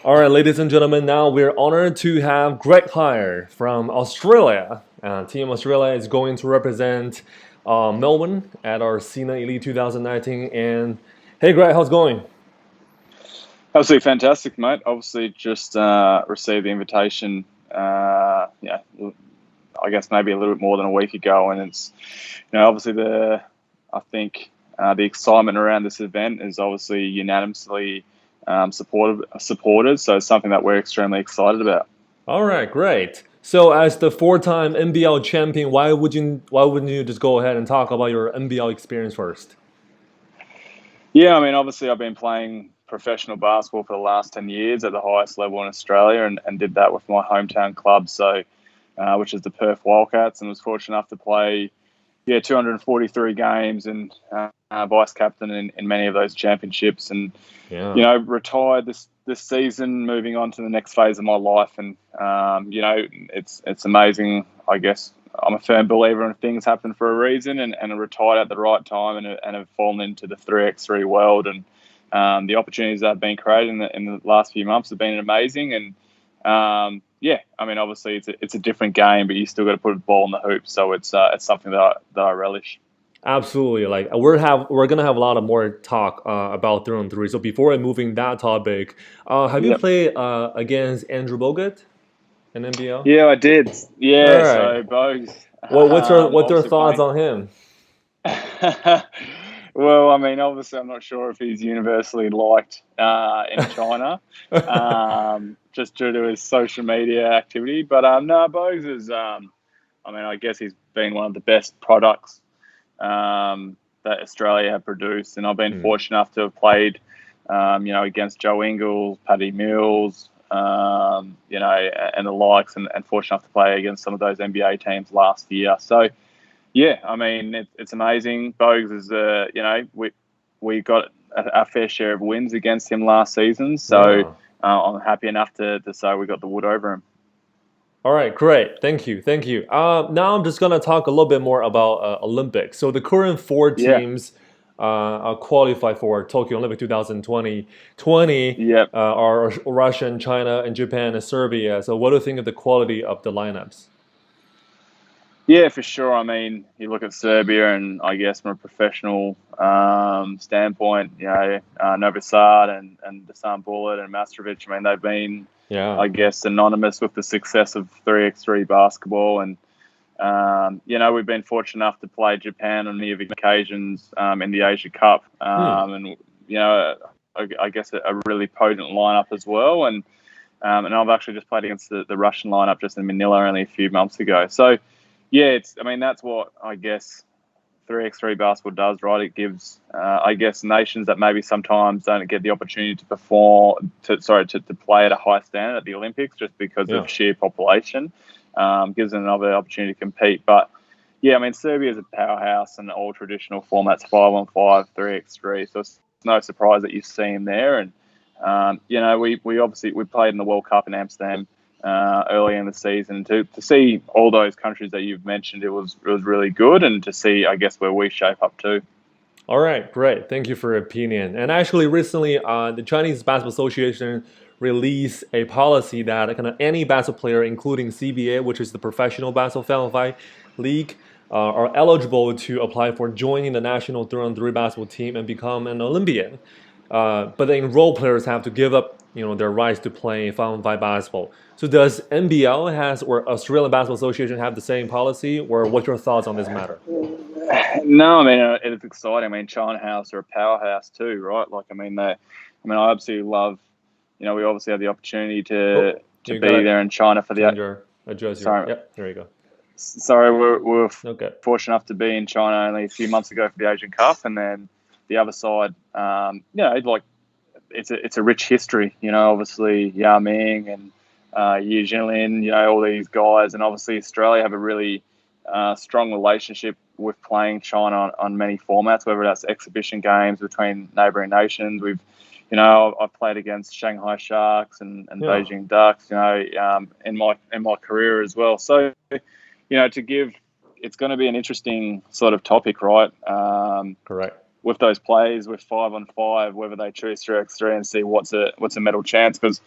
All right, ladies and gentlemen, now we're honored to have Greg Hire from Australia. Team Australia is going to represent Melbourne at our SENA Elite 2019. And hey, Greg, how's it going? Absolutely fantastic, mate. Obviously, just received the invitation. I guess maybe a little bit more than a week ago, and it's obviously I think the excitement around this event is obviously unanimously supported. So it's something that we're extremely excited about. All right, great. So, as the four-time NBL champion, why wouldn't you just go ahead and talk about your NBL experience first? Yeah, I mean, obviously, I've been playing professional basketball for the last 10 years at the highest level in Australia, and did that with my hometown club, which is the Perth Wildcats, and was fortunate enough to play 243 games and vice captain in many of those championships, and Yeah. retired this season, moving on to the next phase of my life, and it's amazing. I guess I'm a firm believer in things happen for a reason, and I retired at the right time, and have fallen into the 3x3 world, and the opportunities that have been created in the last few months have been amazing, and I mean, obviously it's a different game, but you still got to put a ball in the hoop, so it's something that I relish. Absolutely. Like we're gonna have a lot of more talk about 3-on-3. So before I moving that topic, have you Yep. played against Andrew Bogut in NBL? Yeah, I did. All Yeah, right. so Bogues, What's your obviously thoughts playing. on him? Well, I mean, obviously, I'm not sure if he's universally liked in China, just due to his social media activity. But no, Bogues is. I mean, I guess he's been one of the best products that Australia have produced, and I've been Hmm. fortunate enough to have played, against Joe Ingles, Paddy Mills, and the likes, and fortunate enough to play against some of those NBA teams last year. So yeah, I mean, it's amazing. Bogues is, we got a fair share of wins against him last season, so Yeah. I'm happy enough to say we got the wood over him. All right, great. Thank you. Thank you. Now I'm just gonna talk a little bit more about Olympics. So the current four Yeah, teams are qualified for Tokyo Olympic 2020 yeah, are Russia, China, and Japan and Serbia. So what do you think of the quality of the lineups? yeah, for sure. I mean, you look at Serbia, and I guess from a professional standpoint, Novosad and Dusan Bullet and Mastrovic. I mean, they've been, Yeah. I guess, synonymous with the success of 3x3 basketball, and we've been fortunate enough to play Japan on many occasions in the Asia Cup, Hmm. and I guess a really potent lineup as well. And I've actually just played against the Russian lineup just in Manila only a few months ago. So yeah, I mean, that's what I guess 3x3 basketball does, right? It gives, I guess, nations that maybe sometimes don't get the opportunity to to play at a high standard at the Olympics just because Yeah. of sheer population, gives them another opportunity to compete. But yeah, I mean, Serbia is a powerhouse in all traditional formats, 5-on-5, 3x3. So it's no surprise that you see them there. And we obviously we played in the World Cup in Amsterdam early in the season. To see all those countries that you've mentioned, it was really good, and to see, I guess, where we shape up too. All right, great. Thank you for your opinion. And actually, recently, the Chinese Basketball Association released a policy that kind of any basketball player, including CBA, which is the Professional Basketball League, are eligible to apply for joining the national 3-on-3 basketball team and become an Olympian. But the enrolled players have to give up, their rights to play 5-on-5 basketball. So does NBL has or Australian Basketball Association have the same policy, or what's your thoughts on this matter? No, I mean, it's exciting. I mean, China House are a powerhouse too, right? Like, I mean, I absolutely love. We obviously have the opportunity to Oh, to you be gotta there in China for the. change your adjust your. Sorry, Yep, there you go. sorry, we were Okay. fortunate enough to be in China only a few months ago for the Asian Cup, and then the other side, like it's a rich history. Obviously Yao Ming and Yu Jinlin, all these guys, and obviously Australia have a really strong relationship with playing China on many formats, whether that's exhibition games between neighbouring nations. I've played against Shanghai Sharks and Yeah, Beijing Ducks, in my career as well. So, to give, it's going to be an interesting sort of topic, right? correct. with those plays with 5-on-5, whether they choose 3x3 and see what's a medal chance. Because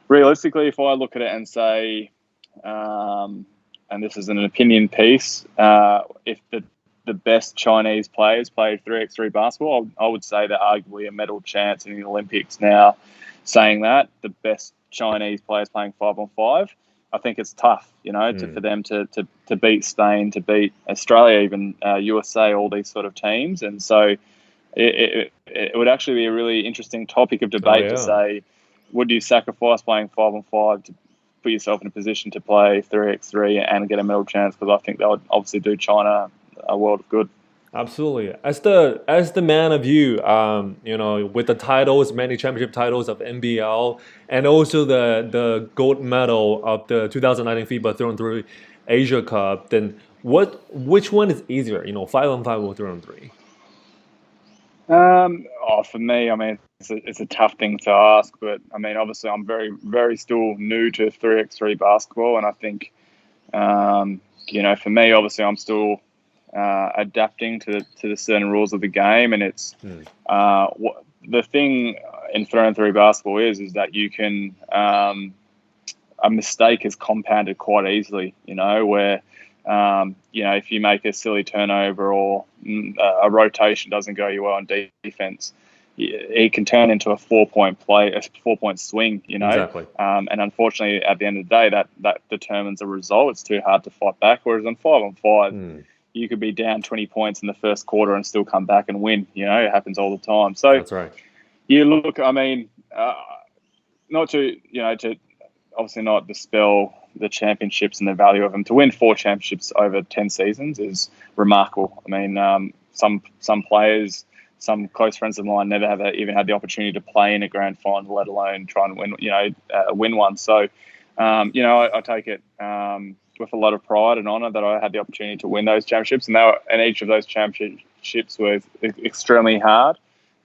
realistically, if I look at it and say, and this is an opinion piece, if the best Chinese players play 3x3 basketball, I would say they're arguably a medal chance in the Olympics now. Saying that, the best Chinese players playing 5-on-5, I think it's tough, for them to beat Spain, to beat Australia, even USA, all these sort of teams. And so it would actually be a really interesting topic of debate to say, would you sacrifice playing 5-on-5 to put yourself in a position to play 3x3 and get a medal chance? Because I think that would obviously do China a world of good. Absolutely. As the man of you, with the titles, many championship titles of NBL, and also the gold medal of the 2019 FIBA3X3 Asia Cup, then which one is easier? 5-on-5 or 3-on-3? For me, I mean, it's a tough thing to ask, but I mean, obviously, I'm very, very still new to 3x3 basketball, and I think, for me, obviously, I'm still adapting to the certain rules of the game, and it's what the thing in 3-on-3 basketball is that you can a mistake is compounded quite easily. Where if you make a silly turnover or a rotation doesn't go you well on defense, it can turn into a 4-point play, a 4-point swing. Exactly. And unfortunately, at the end of the day, that determines the result. It's too hard to fight back. Whereas on 5-on-5. You could be down 20 points in the first quarter and still come back and win. It happens all the time. So that's right. You look, I mean, not to obviously not dispel the championships and the value of them. To win 4 championships over 10 seasons is remarkable. I mean, some players, some close friends of mine never have even had the opportunity to play in a grand final, let alone try and win one. So, I take it with a lot of pride and honour that I had the opportunity to win those championships, and each of those championships were extremely hard.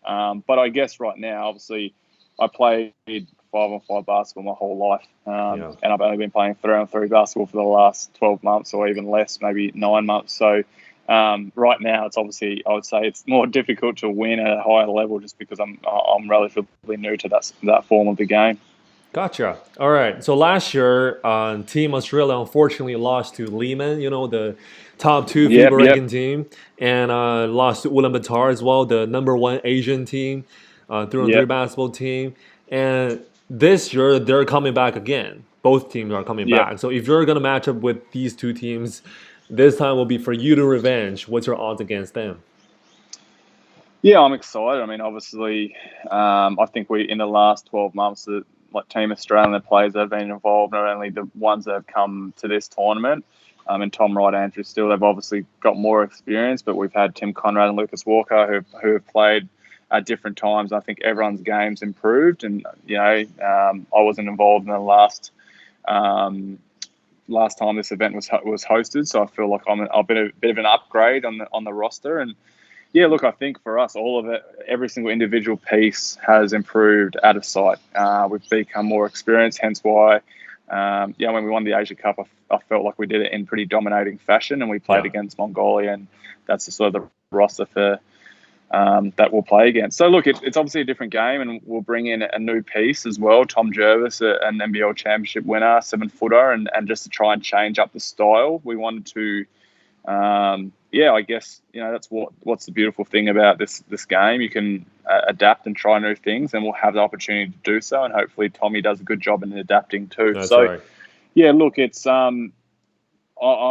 But I guess right now, obviously, I played 5-on-5 basketball my whole life, and I've only been playing 3-on-3 basketball for the last 12 months or even less, maybe 9 months. So right now, it's obviously, I would say it's more difficult to win at a higher level just because I'm relatively new to that form of the game. Gotcha. All right. So last year, Team Australia unfortunately lost to Lehman, the top 2 FIBA ranking team, and lost to Ulaanbattar as well, the number 1 Asian team, 3-on-3 basketball team. And this year, they're coming back again. Both teams are coming back. So if you're going to match up with these 2 teams, this time will be for you to revenge. What's your odds against them? Yeah, I'm excited. I mean, obviously, I think in the last 12 months, like Team Australia and the players that have been involved, not only the ones that have come to this tournament, and Tom Wright, Andrew Steele, they've obviously got more experience, but we've had Tim Conrad and Lucas Walker who have played at different times. I think everyone's game's improved, and I wasn't involved in the last time this event was hosted, so I feel like I've been a bit of an upgrade on the roster. And yeah, look, I think for us, all of it, every single individual piece has improved out of sight. We've become more experienced, hence why, when we won the Asia Cup, I felt like we did it in pretty dominating fashion, and we played against Mongolia, and that's the sort of the roster for that we'll play against. So look, it's obviously a different game, and we'll bring in a new piece as well. Tom Jervis, an NBL championship winner, 7-footer, and just to try and change up the style, we wanted to. I guess that's what's the beautiful thing about this game. You can adapt and try new things, and we'll have the opportunity to do so. And hopefully, Tommy does a good job in adapting too. That's right. Yeah, look, it's I'm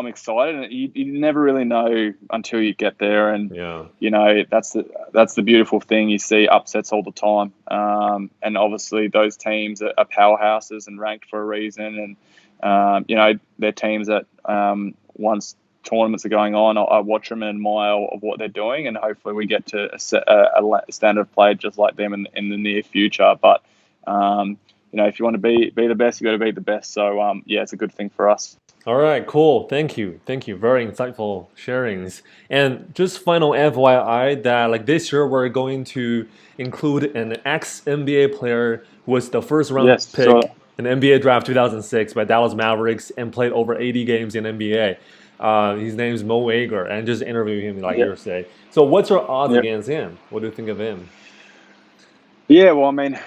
excited, and you never really know until you get there. And that's the beautiful thing. You see upsets all the time, and obviously those teams are powerhouses and ranked for a reason. And they're teams that once tournaments are going on, I watch them and admire of what they're doing, and hopefully we get to set a standard of play just like them in the near future. But if you want to be the best, you got to beat the best. So it's a good thing for us. All right, cool. Thank you. Very insightful sharings. And just final FYI that this year we're going to include an ex-NBA player who was the first round pick in NBA draft 2006 by Dallas Mavericks and played over 80 games in NBA. His name's Mo Agar, and just interview him like Yeah. you're saying. So what's your odds Yeah. against him? What do you think of him? Yeah. Well, I mean,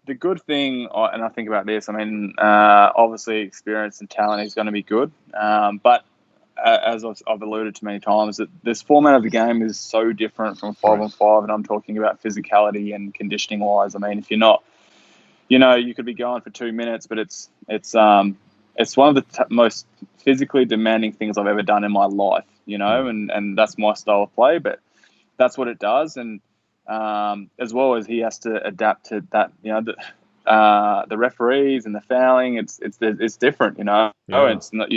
the good thing, and I think about this, I mean, obviously experience and talent is going to be good. But as I've alluded to many times, that this format of the game is so different from 5-on-5, and I'm talking about physicality and conditioning wise. I mean, if you're not, you could be going for 2 minutes, but it's one of the most physically demanding things I've ever done in my life, and that's my style of play, but that's what it does. And as well as he has to adapt to that, the referees and the fouling, it's different, Yeah. It's not,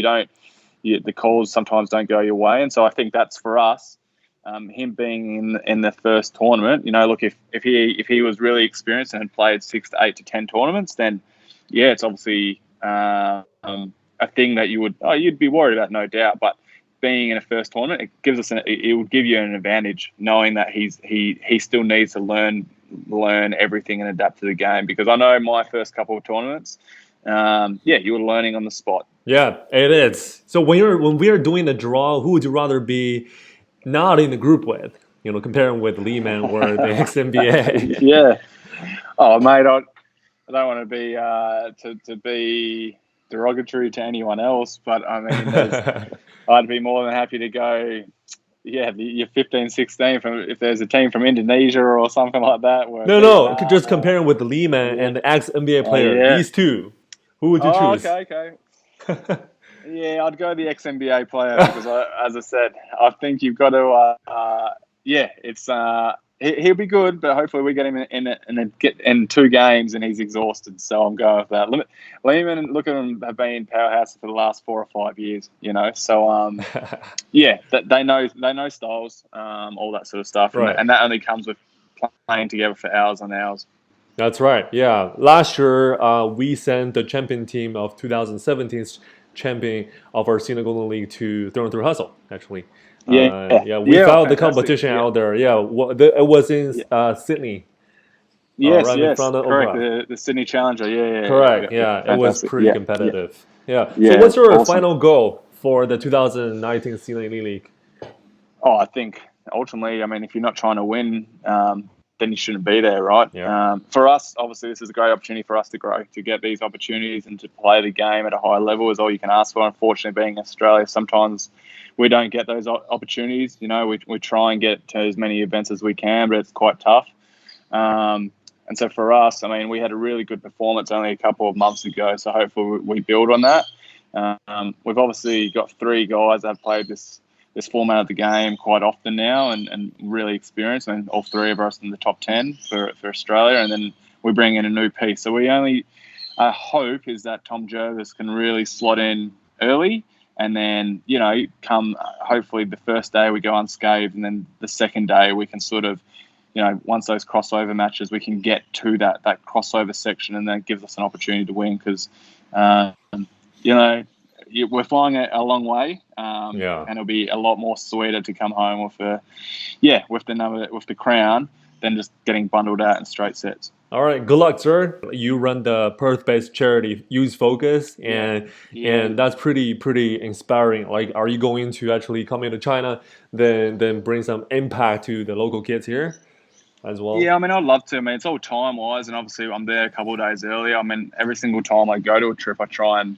the calls sometimes don't go your way. And so I think that's for us, him being in the first tournament, look, if he was really experienced and had played 6 to 8 to 10 tournaments, then yeah, it's obviously a thing that you'd be worried about, no doubt. But being in a first tournament, it would give you an advantage knowing that he still needs to learn everything and adapt to the game. Because I know my first couple of tournaments, you were learning on the spot. Yeah, it is. So when we are doing the draw, who would you rather be not in the group with? Comparing with Lehman or the XNBA. Yeah. Oh, mate, I don't want to be to be derogatory to anyone else, but I mean, I'd be more than happy to go. Yeah, your 15, 16 if there's a team from Indonesia or something like that. No, just comparing with the Lehman and the ex-NBA player. Yeah. These two, who would you choose? Okay. Yeah, I'd go the ex-NBA player because, as I said, I think you've got to. It's he'll be good, but hopefully we get him in 2 games and he's exhausted. So I'm going with that. Lehman, look at him, have been powerhouse for the last 4 or 5 years. So they know styles, all that sort of stuff, Right. and that only comes with playing together for hours on hours. That's right. Yeah, last year we sent the champion team of 2017's champion of our Senior Golden League to Through Hustle. Actually, we found the competition out there. Yeah, it was in Sydney. Yes, right in front of correct. The Sydney Challenger. Yeah. Correct. Yeah, it was pretty competitive. Yeah. Yeah. So, what's your awesome. final goal for the 2019 Senior League? Oh, I think ultimately, I mean, if you're not trying to win, then you shouldn't be there, right? Yeah. For us, obviously, this is a great opportunity for us to grow, to get these opportunities and to play the game at a high level is all you can ask for. Unfortunately, being in Australia, sometimes we don't get those opportunities. We try and get to as many events as we can, but it's quite tough. And so for us, I mean, we had a really good performance only a couple of months ago, so hopefully we build on that. We've obviously got 3 guys that have played this format of the game quite often now and really experienced. And all 3 of us in the top 10 for Australia. And then we bring in a new piece. So we only hope is that Tom Jervis can really slot in early. And then, come hopefully the first day we go unscathed. And then the second day we can sort of, once those crossover matches, we can get to that crossover section. And that gives us an opportunity to win because, we're flying a long way, and it'll be a lot more sweeter to come home with the crown than just getting bundled out in straight sets. All right, good luck, sir. You run the Perth-based charity Youth Focus, and that's pretty inspiring. Like, are you going to actually come into China, then bring some impact to the local kids here as well? Yeah, I mean, I'd love to. I mean, it's all time-wise, and obviously I'm there a couple of days earlier. I mean, every single time I go to a trip, I try and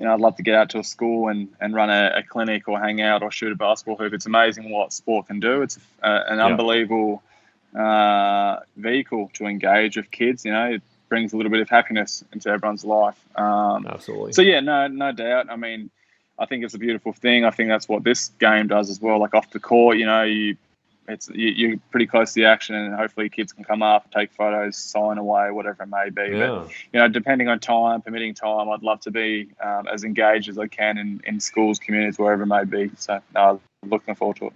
I'd love to get out to a school and run a clinic or hang out or shoot a basketball hoop. It's amazing what sport can do. It's an unbelievable vehicle to engage with kids. It brings a little bit of happiness into everyone's life. Absolutely. So, no doubt. I mean, I think it's a beautiful thing. I think that's what this game does as well. Like off the court, you're pretty close to the action, and hopefully kids can come up, take photos, sign away, whatever it may be. Yeah. But depending on permitting time, I'd love to be as engaged as I can in schools, communities, wherever it may be. So, I'm looking forward to it.